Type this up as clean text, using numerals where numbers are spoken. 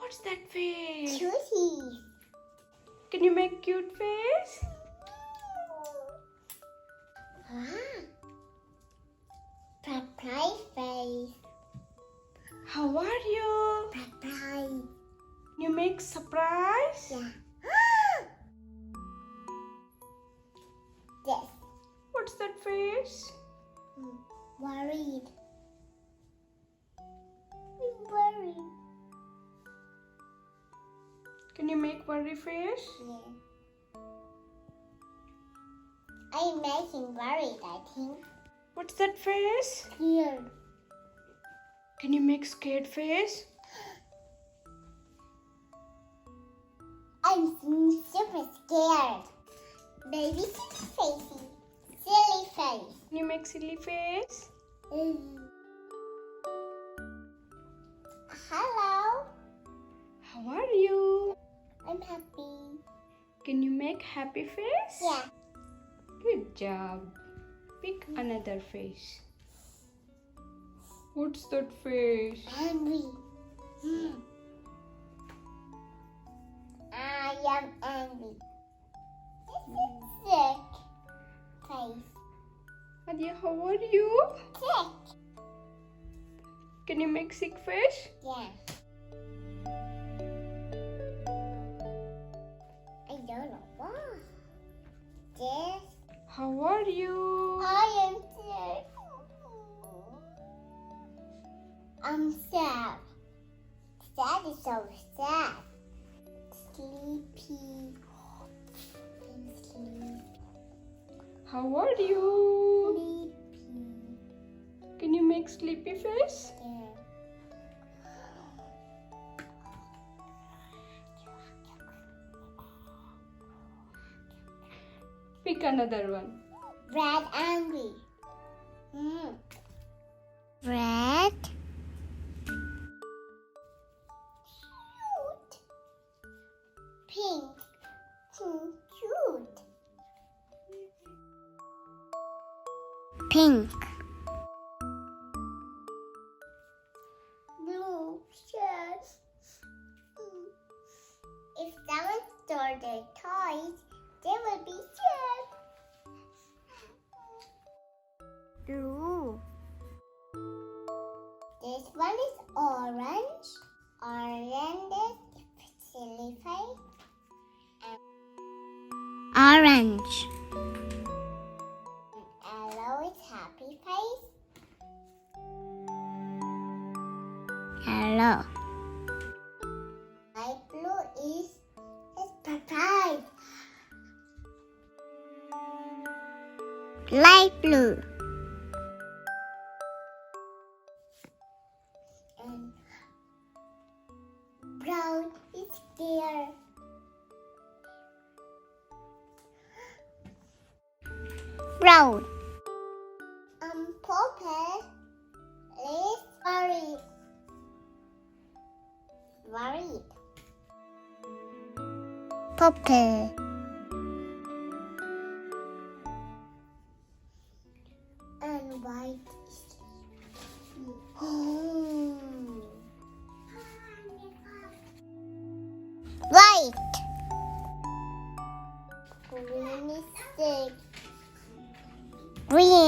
What's that face? Cutie. Can you make cute face? Surprise face. How are you? Surprise. You make surprise? Yeah. Yes. What's that face? Worried. I'm worried. Can you make worry face? Yeah. I'm making worried, I think. What's that face? Scared. Can you make scared face? I'm super scared. Baby facey. Silly face. Can you make silly face? Hello. How are you? I'm happy. Can you make happy face? Yeah. Good job. Pick another face. What's that face? Angry. I am angry. This is sick face. Adia, how are you? Sick. Can you make sick face? Yeah. I don't know why. This. How are you? I am sick. I'm sad. Sad is so sad. Sleepy. I'm sleepy. How are you? Sleepy. Can you make sleepy face? Yeah. Pick another one. Red angry. Red. Cute. Pink. Cute. Pink. Blue. Yes. If someone stole their toys, they will be sad. Blue. This one is orange. Orange is silly face. Orange. Yellow is happy face. Yellow. Light blue is surprise. Light blue. And brown is scared. Brown. Purple is worried. Worried. Purple. And white is white. Green is sick. Green.